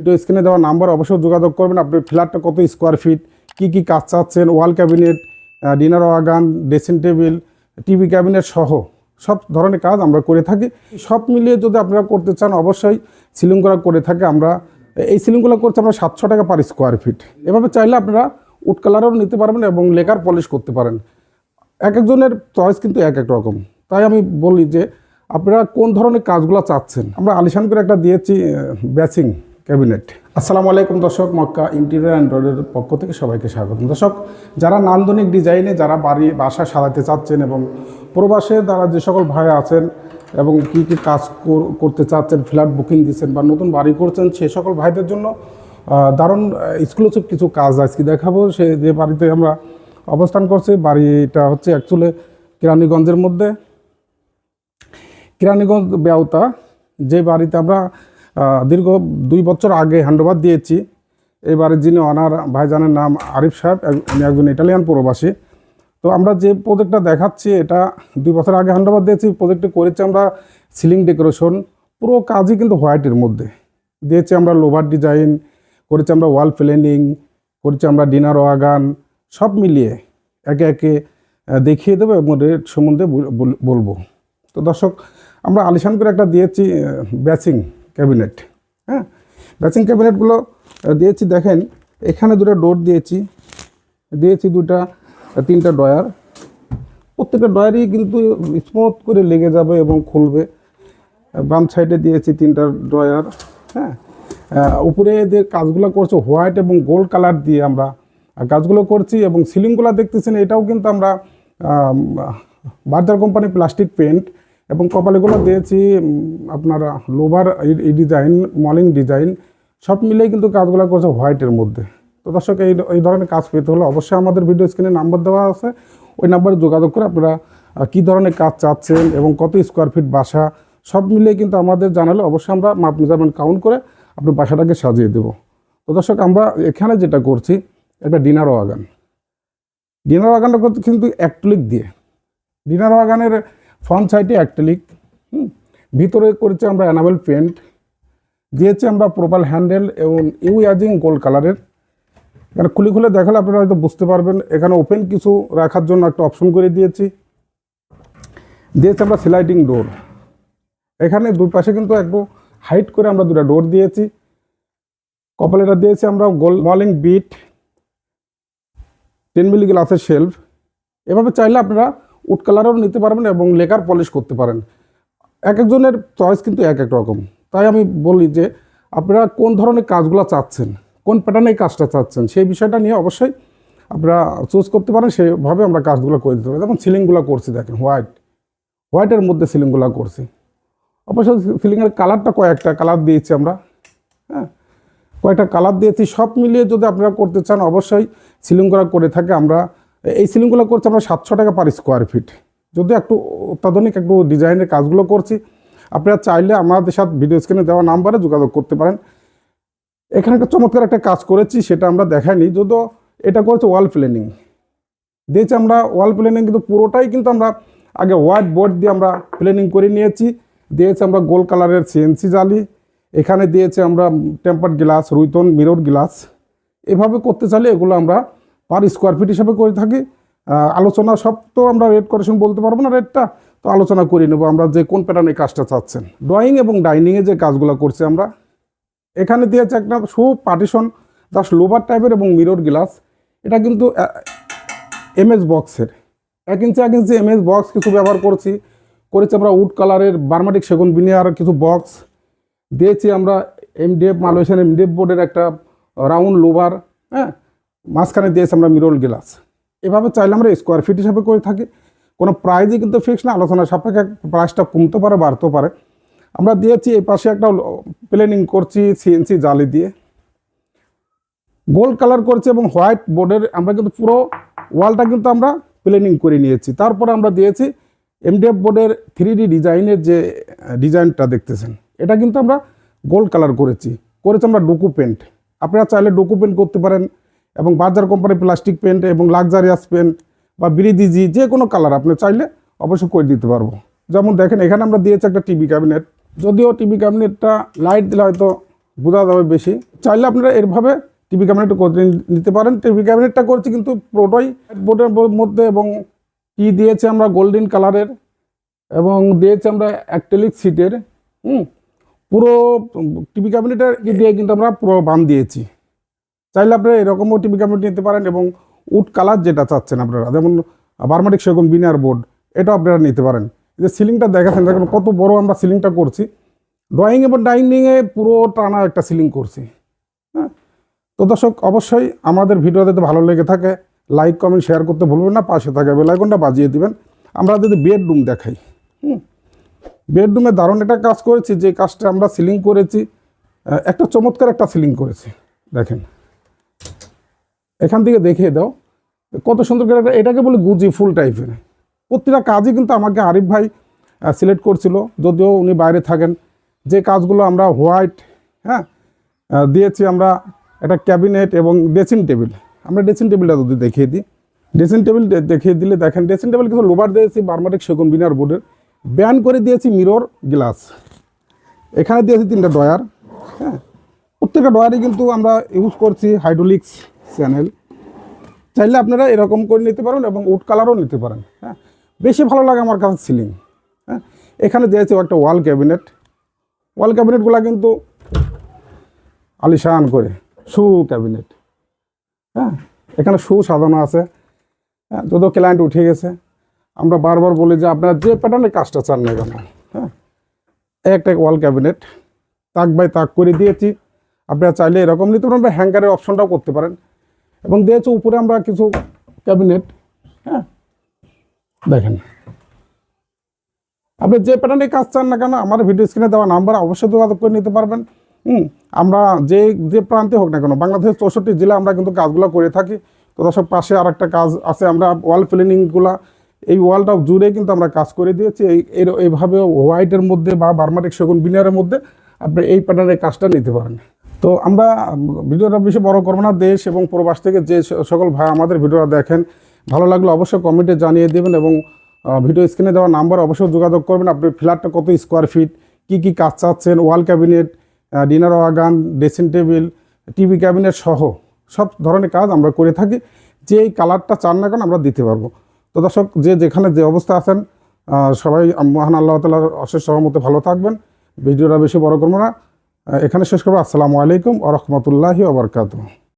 Video স্ক্রিনে দেওয়া number অবশ্যই যোগাযোগ করবেন। আপনি ফ্ল্যাটটা কত স্কোয়ার ফিট, কী কাজ চাচ্ছেন, ওয়াল cabinet, dinner wagon, dressing table, TV cabinet সহ সব ধরনের কাজ আমরা করে থাকি। সব মিলিয়ে যদি আপনারা করতে চান অবশ্যই সিলিং করা করে থাকি আমরা। এই সিলিংগুলো করছে আমরা 700 টাকা পার স্কোয়ার ফিট। এভাবে চাইলে আপনারা উড কালারও নিতে পারবেন এবং লেকার পলিশ করতে পারেন। এক একজনের চয়েস কিন্তু এক এক রকম। তাই আমি বলি যে আপনারা কোন ধরনের কাজগুলো চাচ্ছেন। আমরা আলিশান করে একটা দিয়েছি বেসিং ক্যাবিনেট। আসসালামু আলাইকুম দর্শক, মক্কা ইন্টেরিয়র অ্যান্ড ডোরের পক্ষ থেকে সবাইকে স্বাগতম। দর্শক, যারা নান্দনিক ডিজাইনে যারা বাসা সাজাতে চাচ্ছেন এবং প্রবাসে যারা যে সকল ভাই আছেন এবং কী কাজ করতে চাচ্ছেন, ফ্ল্যাট বুকিং দিচ্ছেন বা নতুন বাড়ি করছেন, সে সকল ভাইদের জন্য দারুণ এক্সক্লুসিভ কিছু কাজ আজকে দেখাবো। সে যে বাড়িতে আমরা অবস্থান করছি, বাড়িটা হচ্ছে অ্যাকচুয়ালি কেরানীগঞ্জের মধ্যে, কেরানীগঞ্জ বেওতা, যে বাড়িতে আমরা দীর্ঘ 2 বছর আগে হ্যান্ডওভার দিয়েছি। এই বাড়ির যিনি অনার ভাইজানের নাম আরিফ সাহেব, উনি একজন ইটালিয়ান প্রবাসী। তো আমরা যে প্রজেক্টটা দেখাচ্ছি এটা 2 বছর আগে হ্যান্ডওভার দিয়েছি। প্রজেক্টে করেছি আমরা সিলিং ডেকোরেশন, পুরো কাজই কিন্তু হোয়াইটের মধ্যে দিয়েছি আমরা। লোভার ডিজাইন করেছি আমরা, ওয়াল প্ল্যানিং করেছি আমরা, ডিনার ওয়াগান, সব মিলিয়ে একে একে দেখিয়ে দেবো এবং রেট সম্বন্ধে বলবো। তো দর্শক, আমরা আলিশান করে একটা দিয়েছি বেসিং ক্যাবিনেট। হ্যাঁ, বেসিং ক্যাবিনেটগুলো দিয়েছি। দেখেন এখানে 2টা ডোর দিয়েছি 2-3টা ডয়ার। প্রত্যেকটা ডয়ারই কিন্তু স্মুথ করে লেগে যাবে এবং খুলবে। বাম সাইডে দিয়েছি 3টা ডয়ার। হ্যাঁ, উপরে যে কাজগুলো করছে হোয়াইট এবং গোল্ড কালার দিয়ে আমরা কাজগুলো করছি। এবং সিলিংগুলো দেখতেছেন, এটাও কিন্তু আমরা বার্জার কোম্পানি প্লাস্টিক পেন্ট এবং কপালিগুলো দিয়েছি আপনার লোভার ডিজাইন, মলিং ডিজাইন, সব মিলেই কিন্তু কাজগুলো করছে হোয়াইটের মধ্যে। তো দর্শক, এই ধরনের কাজ পেতে হলে অবশ্যই আমাদের ভিডিও স্ক্রিনে নাম্বার দেওয়া আছে, ওই নাম্বারে যোগাযোগ করে আপনারা কী ধরনের কাজ চাচ্ছেন এবং কত স্কোয়ার ফিট বাসা সব মিলিয়ে কিন্তু আমাদের জানালে অবশ্যই আমরা মাপ মেজারমেন্ট কাউন্ট করে আপনার বাসাটাকে সাজিয়ে দেব। তো দর্শক, আমরা এখানে যেটা করছি একটা ডিনার ওয়াগানটা করতে কিন্তু অ্যাক্রিলিক দিয়ে। ডিনার ওয়াগানের ফ্রন্ট সাইডে অ্যাক্রিলিক, ভিতরে করেছি আমরা এনামেল পেন্ট দিয়েছি আমরা, প্রোপাল হ্যান্ডেল এবং ইউজিং গোল্ড কালারের। এখানে খুলে দেখালে আপনারা হয়তো বুঝতে পারবেন। এখানে ওপেন কিছু রাখার জন্য একটা অপশন করে দিয়েছি আমরা স্লাইডিং ডোর। এখানে 2 পাশে কিন্তু একটু হাইট করে আমরা 2টা ডোর দিয়েছি। কপালেটা দিয়েছি আমরা গোল্ড মলিং বিট, 10 মিলি গ্লাসের শেলফ। এভাবে চাইলে আপনারা উড কালারও নিতে পারবেন এবং লেকার পলিশ করতে পারেন। এক একজনের চয়েস কিন্তু এক এক রকম। তাই আমি বলি যে আপনারা কোন ধরনের কাজগুলো চাচ্ছেন, কোন প্যাটার্নে কাজটা চাচ্ছেন, সেই বিষয়টা নিয়ে অবশ্যই আপনারা চুজ করতে পারেন। সেইভাবে আমরা কাজগুলো করে দিতে পারি। যেমন সিলিংগুলো করছি, দেখেন হোয়াইটের মধ্যে সিলিংগুলো করছি। অবশ্যই সিলিংয়ের কালারটা কয়েকটা কালার দিয়েছি আমরা। হ্যাঁ, কয়েকটা কালার দিয়েছি। সব মিলিয়ে যদি আপনারা করতে চান অবশ্যই সিলিং করা করে থাকে আমরা। এই সিলিংগুলো করছি আমরা 700 টাকা পার স্কোয়ার ফিট। যদি একটু অত্যাধুনিক একটু ডিজাইনের কাজগুলো করছি, আপনারা চাইলে আমাদের সাথে ভিডিও স্ক্রিনে দেওয়া নাম্বারে যোগাযোগ করতে পারেন। এখানে একটা চমৎকার একটা কাজ করেছি, সেটা আমরা দেখাইনি। যদিও এটা করেছে ওয়াল প্ল্যানিং দিয়েছি আমরা। ওয়াল প্ল্যানিং কিন্তু পুরোটাই কিন্তু আমরা আগে হোয়াইট বোর্ড দিয়ে আমরা প্ল্যানিং করে দিয়েছি আমরা গোল্ড কালারের সিএনসি জালি। এখানে দিয়েছি আমরা টেম্পার্ড গ্লাস, রুইতন মিরর গ্লাস। এভাবে করতে চাইলে এগুলো আমরা পার স্কোয়ার ফিট হিসাবে করে থাকি। আলোচনা সব তো আমরা রেট করেশন বলতে পারবো না, রেটটা তো আলোচনা করে নেবো আমরা যে কোন প্যাটার্নে কাজটা চাচ্ছেন। ড্রয়িং এবং ডাইনিংয়ে যে কাজগুলো করছি আমরা, এখানে দিয়েছে একটা পার্টিশন জাস্ট লোভার টাইপের এবং মিরর গ্লাস। এটা কিন্তু এমএস বক্সের 1 ইঞ্চি এমএস বক্স কিছু ব্যবহার করেছি আমরা। উড কালারের বার্মাটিক সেগুন বিনিয়ার কিছু বক্স দিয়েছি আমরা। এমডিএফ মালয়েশিয়ান এমডিএফ বোর্ডের একটা রাউন্ড লোভার। হ্যাঁ, মাঝখানে দিয়েছি আমরা মিরর গ্লাস। এভাবে চাইলে আমরা স্কোয়ার ফিট হিসাবে করে থাকি। কোনো প্রাইজই কিন্তু ফিক্স না, আলোচনা সাপেক্ষে প্রাইসটা কমতে পারে বাড়তেও পারে। আমরা দিয়েছি এই পাশে একটা প্ল্যানিং করছি সিএনসি জালি দিয়ে, গোল্ড কালার করছি এবং হোয়াইট বোর্ডের আমরা কিন্তু পুরো ওয়ালটা কিন্তু আমরা প্ল্যানিং করে নিয়েছি। তারপরে আমরা দিয়েছি এমডিএফ বোর্ডের 3D ডিজাইনের যে ডিজাইনটা দেখতেছেন, এটা কিন্তু আমরা গোল্ড কালার করেছি আমরা ডুকু পেন্ট। আপনারা চাইলে ডুকু পেন্ট করতে পারেন এবং বার্জার কোম্পানি প্লাস্টিক পেন্ট এবং লাক্সারিয়াস পেন্ট বা বিরিদিজি যে কোনো কালার আপনি চাইলে অবশ্যই করে দিতে পারবো। যেমন দেখেন এখানে আমরা দিয়েছি একটা টিভি ক্যাবিনেট। যদিও টিভি ক্যাবিনেটটা লাইট দিলে হয়তো বোঝা যাবে বেশি। চাইলে আপনারা এরভাবে টিভি ক্যাবিনেট করে নিতে পারেন। টিভি ক্যাবিনেটটা করছি কিন্তু পুরোটাই বোর্ডের মধ্যে, এবং কি দিয়েছে আমরা গোল্ডেন কালারের, এবং দিয়েছি আমরা অ্যাক্রিলিক সিটের। পুরো টিভি ক্যাবিনেটের দিয়ে কিন্তু আমরা পুরো বাম দিয়েছি। চাইলে আপনারা এরকমও টিভি ক্যাবিনেট নিতে পারেন, এবং উড কালার যেটা চাচ্ছেন আপনারা, যেমন বার্মাটিক সেগুন বিনার বোর্ড, এটাও আপনারা নিতে পারেন। যে সিলিংটা দেখাচ্ছেন, দেখেন কত বড় আমরা সিলিংটা করছি। ড্রয়িং এবং ডাইনিংয়ে পুরো টানা একটা সিলিং করছি। হ্যাঁ, তো দর্শক অবশ্যই আমাদের ভিডিও যদি ভালো লেগে থাকে লাইক কমেন্ট শেয়ার করতে ভুলবেন না, পাশে থাকা বেল আইকনটা বাজিয়ে দিবেন। আমরা যদি বেডরুম দেখাই, বেডরুমে দারুণ একটা কাজ করেছি। যে কাজটা আমরা সিলিং করেছি, একটা চমৎকার একটা সিলিং করেছি। দেখেন এখান থেকে দেখিয়ে দাও কত সুন্দর করে, এটাকে বলে গুজি ফুল টাইপের। প্রতিটা কাজই কিন্তু আমাকে আরিফ ভাই সিলেক্ট করছিল, যদিও উনি বাইরে থাকেন। যে কাজগুলো আমরা হোয়াইট দিয়েছি, আমরা একটা ক্যাবিনেট এবং ড্রেসিং টেবিল, আমরা ড্রেসিং টেবিলটা যদি দেখিয়ে দিই, ড্রেসিং টেবিল দেখিয়ে দিলে দেখেন ড্রেসিং টেবিল কিছু লোভার দিয়েছি বার্মাটিক সেগুন বিনার বোর্ডের, ব্যান করে দিয়েছি মিরর গ্লাস, এখানে দিয়েছি 3টা ডয়ার। প্রত্যেকটা ডয়ারই কিন্তু আমরা ইউজ করছি হাইড্রোলিক্স চ্যানেল। চাইলে আপনারা এরকম করে নিতে পারেন, এবং উড কালারও নিতে পারেন। বেশি ভালো লাগে আমার কাছে সিলিং। এখানে দিয়েছি একটা ওয়াল ক্যাবিনেট, ওয়াল ক্যাবিনেটগুলো কিন্তু আলিশান করে শু ক্যাবিনেট। এখানে শু সাজানো আছে। যদিও ক্লায়েন্ট উঠে গেছে, আমরা বারবার বলি যে আপনারা যে প্যাটার্নের কাজটা চান না কেন, একটা ওয়াল ক্যাবিনেট তাক বাই তাক করে দিয়েছি। আপনারা চাইলে এরকম নিতে পারেন, বা হ্যাঙ্গারের অপশনটাও করতে পারেন। এবং দিয়েছি উপরে আমরা কিছু ক্যাবিনেট। দেখেন আপনি যে প্যাটার্নে কাজ চান না কেন, আমার ভিডিও স্ক্রিনে দেওয়া নাম্বার অবশ্যই যোগাযোগ করে নিতে পারবেন। আমরা যে প্রান্তে হোক না কেন, বাংলাদেশের 64 জেলা আমরা কিন্তু কাজগুলো করে থাকি। তো দর্শক পাশে আর একটা কাজ আছে, আমরা ওয়াল প্ল্যানিংগুলা এই ওয়ালটা জুড়ে কিন্তু আমরা কাজ করে দিয়েছি। এইভাবে হোয়াইটের মধ্যে বা বার্মাটিক সেগুন বিনারের মধ্যে আপনি এই প্যাটার্নের কাজটা নিতে পারেন। তো আমরা ভিডিওটা বেশি বড় করবো না। দেশ এবং প্রবাস থেকে যে সকল ভাই আমাদের ভিডিওটা দেখেন, ভালো লাগলে অবশ্যই কমেন্টে জানিয়ে দেবেন, এবং ভিডিও স্ক্রিনে দেওয়া নাম্বার অবশ্যই যোগাযোগ করবেন। আপনি ফ্ল্যাটটা কত স্কোয়ার ফিট, কী কাজ চাচ্ছেন, ওয়াল cabinet, dinner wagon, dressing table, TV cabinet সহ সব ধরনের কাজ আমরা করে থাকি। যে এই কালারটা চান না কেন আমরা দিতে পারবো। তো দর্শক যেখানে যে অবস্থা আছেন, সবাই মহান আল্লাহ তাআলার অশেষ সহমতে ভালো থাকবেন। ভিডিওটা বেশি বড় করবো না, এখানে শেষ করবো। আসসালামু আলাইকুম ওয়া রাহমাতুল্লাহি ওয়া বারাকাতুহু।